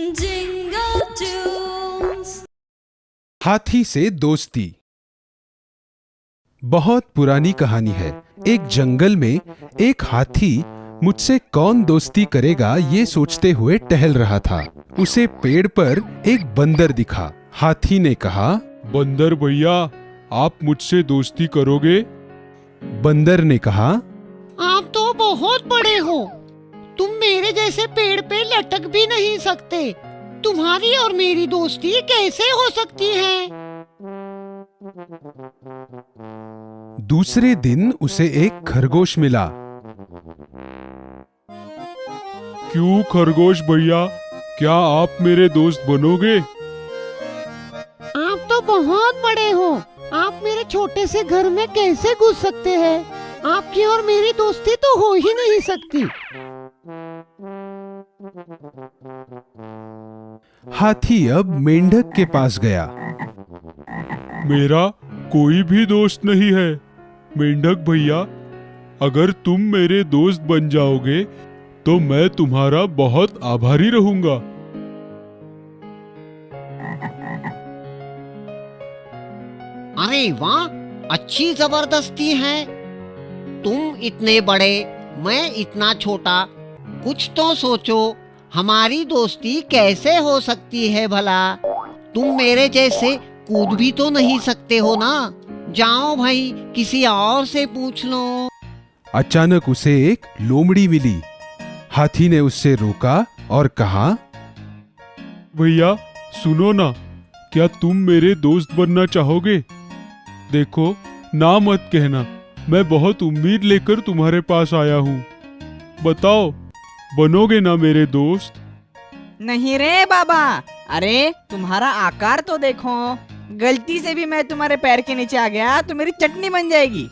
Jingle tunes. हाथी से दोस्ती। बहुत पुरानी कहानी है। एक जंगल में एक हाथी मुझसे कौन दोस्ती करेगा ये सोचते हुए टहल रहा था। उसे पेड़ पर एक बंदर दिखा। हाथी ने कहा, बंदर भैया, आप मुझसे दोस्ती करोगे? बंदर ने कहा, आप तो बहुत बड़े हो, तुम मेरे जैसे पेड़ पे लटक भी नहीं सकते। तुम्हारी और मेरी दोस्ती कैसे हो सकती है? दूसरे दिन उसे एक खरगोश मिला। क्यों खरगोश भैया, क्या आप मेरे दोस्त बनोगे? आप तो बहुत बड़े हो, आप मेरे छोटे से घर में कैसे घुस सकते हैं? आपकी और मेरी दोस्ती तो हो ही नहीं सकती। हाथी अब मेंढक के पास गया। मेरा कोई भी दोस्त नहीं है। मेंढक भैया, अगर तुम मेरे दोस्त बन जाओगे तो मैं तुम्हारा बहुत आभारी रहूंगा। अरे वाह, अच्छी जबरदस्ती है। तुम इतने बड़े, मैं इतना छोटा, कुछ तो सोचो, हमारी दोस्ती कैसे हो सकती है भला? तुम मेरे जैसे कूद भी तो नहीं सकते हो ना। जाओ भाई, किसी और से पूछ लो। अचानक उसे एक लोमड़ी मिली। हाथी ने उससे रोका और कहा, भैया सुनो ना, क्या तुम मेरे दोस्त बनना चाहोगे? देखो, ना मत कहना, मैं बहुत उम्मीद लेकर तुम्हारे पास आया हूँ। बताओ, बनोगे ना मेरे दोस्त? नहीं रे बाबा, अरे तुम्हारा आकार तो देखो, गलती से भी मैं तुम्हारे पैर के नीचे आ गया तो मेरी चटनी बन जाएगी।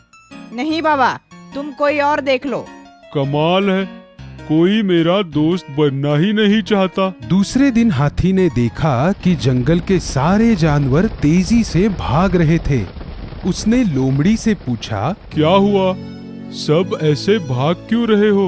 नहीं बाबा, तुम कोई और देख लो। कमाल है, कोई मेरा दोस्त बनना ही नहीं चाहता। दूसरे दिन हाथी ने देखा कि जंगल के सारे जानवर तेजी से भाग रहे थे। उसने लोमड़ी से पूछा, क्या हुआ? सब ऐसे भाग क्यों रहे हो?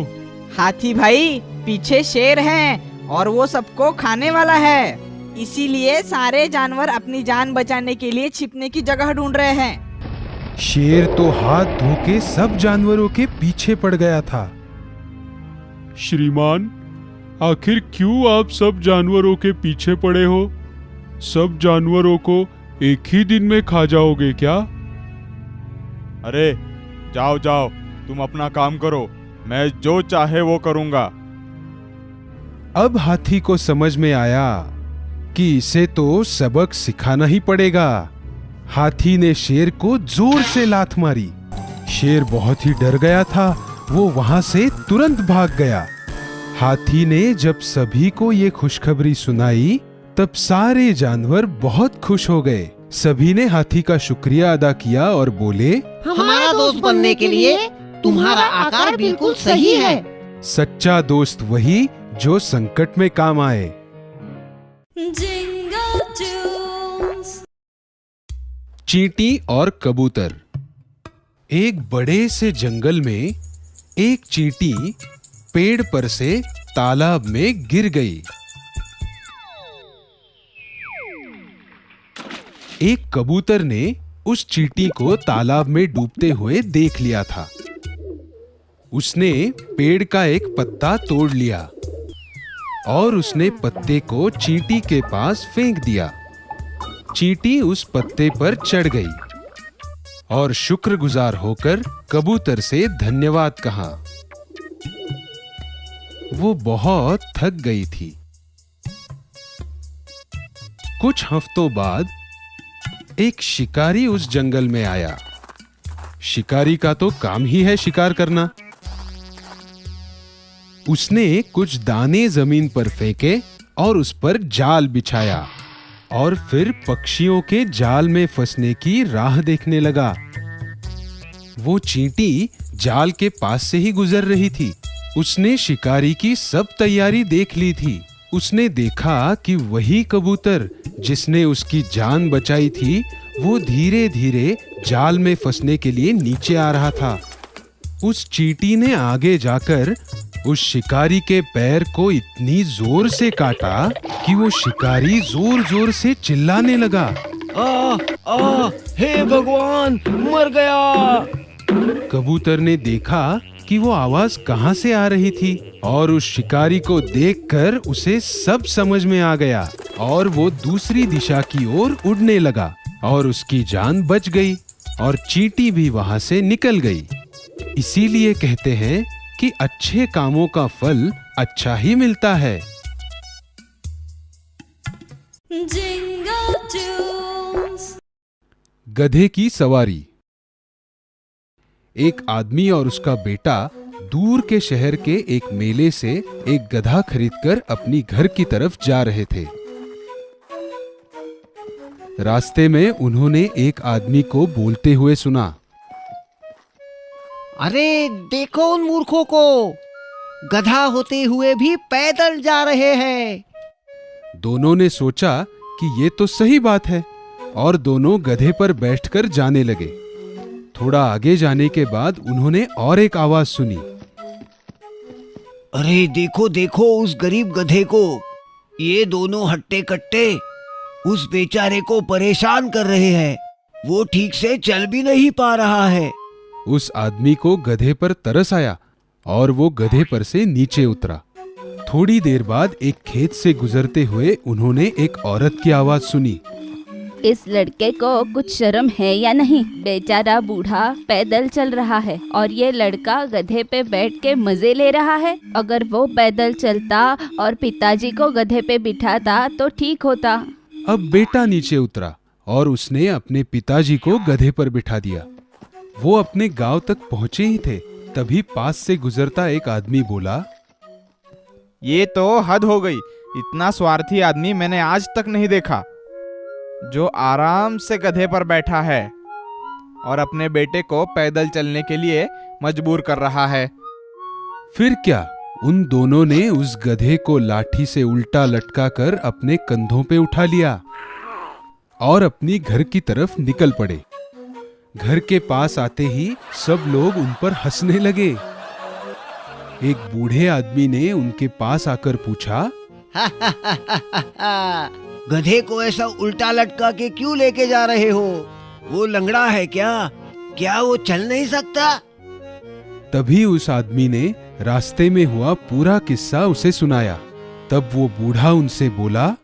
हाथी भाई, पीछे शेर है और वो सबको खाने वाला है, इसीलिए सारे जानवर अपनी जान बचाने के लिए छिपने की जगह ढूंढ रहे हैं। शेर तो हाथ धो के सब जानवरों के पीछे पड़ गया था। श्रीमान, आखिर क्यों आप सब जानवरों के पीछे पड़े हो? सब जानवरों को एक ही दिन में खा जाओगे क्या? अरे जाओ जाओ, तुम अपना काम करो, मैं जो चाहे वो करूंगा। अब हाथी को समझ में आया कि इसे तो सबक सिखाना ही पड़ेगा। हाथी ने शेर को जोर से लात मारी। शेर बहुत ही डर गया था, वो वहां से तुरंत भाग गया। हाथी ने जब सभी को ये खुशखबरी सुनाई, तब सारे जानवर बहुत खुश हो गए। सभी ने हाथी का शुक्रिया अदा किया और बोले, हमारा दोस्त बनने के लिए तुम्हारा आकार बिल्कुल सही है। सच्चा दोस्त वही जो संकट में काम आए। Jingle tunes. चींटी और कबूतर। एक बड़े से जंगल में एक चींटी पेड़ पर से तालाब में गिर गई। एक कबूतर ने उस चींटी को तालाब में डूबते हुए देख लिया था। उसने पेड़ का एक पत्ता तोड़ लिया और उसने पत्ते को चींटी के पास फेंक दिया। चींटी उस पत्ते पर चढ़ गई और शुक्रगुजार होकर कबूतर से धन्यवाद कहा। वो बहुत थक गई थी। कुछ हफ्तों बाद एक शिकारी उस जंगल में आया। शिकारी का तो काम ही है शिकार करना। उसने कुछ दाने जमीन पर फेंके और उस पर जाल बिछाया और फिर पक्षियों के जाल में फंसने की राह देखने लगा। वो चींटी जाल के पास से ही गुजर रही थी। उसने शिकारी की सब तैयारी देख ली थी। उसने देखा कि वही कबूतर जिसने उसकी जान बचाई थी, वो धीरे धीरे जाल में फंसने के लिए नीचे आ रहा था। उस चींटी ने आगे जाकर उस शिकारी के पैर को इतनी जोर से काटा कि वो शिकारी जोर जोर से चिल्लाने लगा। हे भगवान, मर गया। कबूतर ने देखा कि वो आवाज कहाँ से आ रही थी और उस शिकारी को देखकर उसे सब समझ में आ गया और वो दूसरी दिशा की ओर उड़ने लगा और उसकी जान बच गई और चींटी भी वहां से निकल गई। इसीलिए कहते हैं कि अच्छे कामों का फल अच्छा ही मिलता है। Jingle tunes. गधे की सवारी। एक आदमी और उसका बेटा दूर के शहर के एक मेले से एक गधा खरीदकर अपनी घर की तरफ जा रहे थे। रास्ते में उन्होंने एक आदमी को बोलते हुए सुना, अरे देखो उन मूर्खों को, गधा होते हुए भी पैदल जा रहे हैं। दोनों ने सोचा कि ये तो सही बात है और दोनों गधे पर बैठकर जाने लगे। थोड़ा आगे जाने के बाद उन्होंने और एक आवाज सुनी, अरे देखो देखो उस गरीब गधे को, ये दोनों हट्टे कट्टे उस बेचारे को परेशान कर रहे हैं। वो ठीक से चल भी नहीं पा रहा है। उस आदमी को गधे पर तरस आया और वो गधे पर से नीचे उतरा। थोड़ी देर बाद एक खेत से गुजरते हुए उन्होंने एक औरत की आवाज सुनी, इस लड़के को कुछ शर्म है या नहीं? बेचारा बूढ़ा पैदल चल रहा है और ये लड़का गधे पे बैठ के मजे ले रहा है। अगर वो पैदल चलता और पिताजी को गधे पे बिठाता तो ठीक होता। अब बेटा नीचे उतरा और उसने अपने पिताजी को गधे पर बिठा दिया। वो अपने गांव तक पहुंचे ही थे, तभी पास से गुजरता एक आदमी बोला, ये तो हद हो गई। इतना स्वार्थी आदमी मैंने आज तक नहीं देखा, जो आराम से गधे पर बैठा है और अपने बेटे को पैदल चलने के लिए मजबूर कर रहा है। फिर क्या, उन दोनों ने उस गधे को लाठी से उल्टा लटकाकर अपने कंधों पे उठा लिया और अपनी घर की तरफ निकल पड़े। घर के पास आते ही सब लोग उन पर हंसने लगे। एक बूढ़े आदमी ने उनके पास आकर पूछा, गधे को ऐसा उल्टा लटका के क्यों लेके जा रहे हो? वो लंगड़ा है क्या? क्या वो चल नहीं सकता? तभी उस आदमी ने रास्ते में हुआ पूरा किस्सा उसे सुनाया। तब वो बूढ़ा उनसे बोला,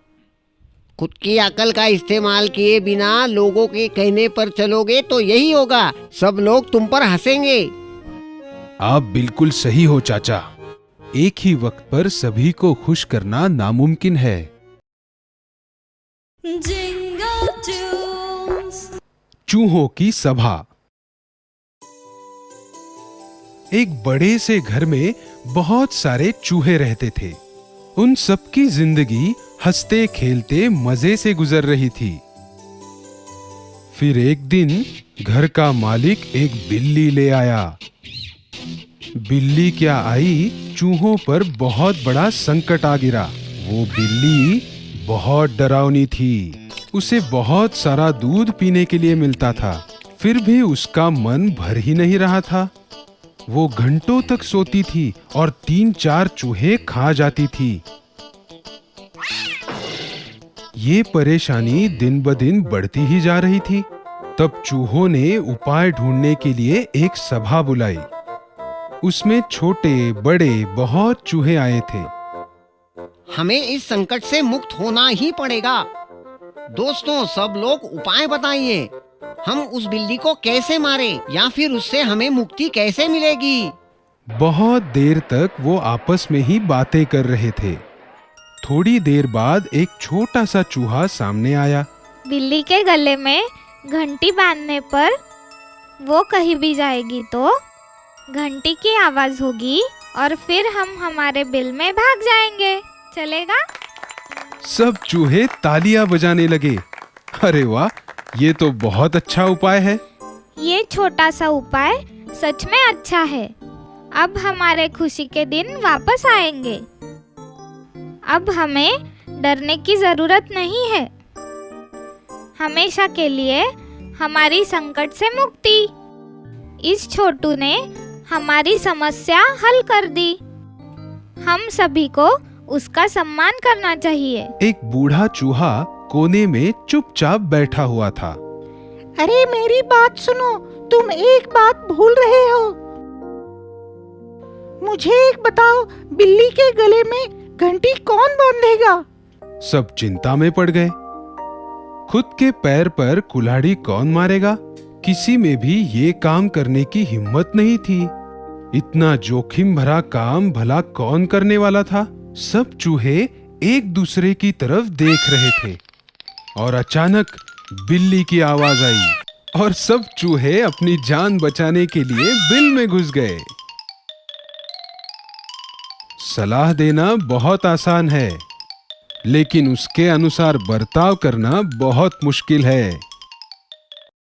खुद की अकल का इस्तेमाल किए बिना लोगों के कहने पर चलोगे तो यही होगा, सब लोग तुम पर हंसेंगे। आप बिल्कुल सही हो चाचा। एक ही वक्त पर सभी को खुश करना नामुमकिन है। Jingle tunes. चूहों की सभा। एक बड़े से घर में बहुत सारे चूहे रहते थे। उन सबकी जिंदगी हंसते खेलते मजे से गुजर रही थी। फिर एक दिन घर का मालिक एक बिल्ली ले आया। बिल्ली क्या आई, चूहों पर बहुत बड़ा संकट आ गिरा। वो बिल्ली बहुत डरावनी थी। उसे बहुत सारा दूध पीने के लिए मिलता था, फिर भी उसका मन भर ही नहीं रहा था। वो घंटों तक सोती थी और 3-4 चूहे खा जाती थी। ये परेशानी दिन ब दिन बढ़ती ही जा रही थी। तब चूहों ने उपाय ढूंढने के लिए एक सभा बुलाई। उसमें छोटे बड़े बहुत चूहे आए थे। हमें इस संकट से मुक्त होना ही पड़ेगा। दोस्तों, सब लोग उपाय बताइए। हम उस बिल्ली को कैसे मारें या फिर उससे हमें मुक्ति कैसे मिलेगी? बहुत देर तक वो आपस में ही बातें कर रहे थे। थोड़ी देर बाद एक छोटा सा चूहा सामने आया। बिल्ली के गले में घंटी बांधने पर वो कहीं भी जाएगी तो घंटी की आवाज होगी और फिर हम हमारे बिल में भाग जाएंगे। चलेगा? सब चूहे तालियां बजाने लगे। अरे वाह, ये तो बहुत अच्छा उपाय है। ये छोटा सा उपाय सच में अच्छा है। अब हमारे खुशी के दिन वापस आएंगे। अब हमें डरने की जरूरत नहीं है। हमेशा के लिए हमारी संकट से मुक्ति। इस छोटू ने हमारी समस्या हल कर दी। हम सभी को उसका सम्मान करना चाहिए। एक बूढ़ा चूहा कोने में चुपचाप बैठा हुआ था। अरे मेरी बात सुनो, तुम एक बात भूल रहे हो। मुझे एक बताओ, बिल्ली के गले में घंटी कौन बांधेगा? सब चिंता में पड़ गए। खुद के पैर पर कुल्हाड़ी कौन मारेगा? किसी में भी ये काम करने की हिम्मत नहीं थी। इतना जोखिम भरा काम भला कौन करने वाला था? सब चूहे एक दूसरे की तरफ देख रहे थे और अचानक बिल्ली की आवाज आई और सब चूहे अपनी जान बचाने के लिए बिल में घुस गए। सलाह देना बहुत आसान है, लेकिन उसके अनुसार बर्ताव करना बहुत मुश्किल है।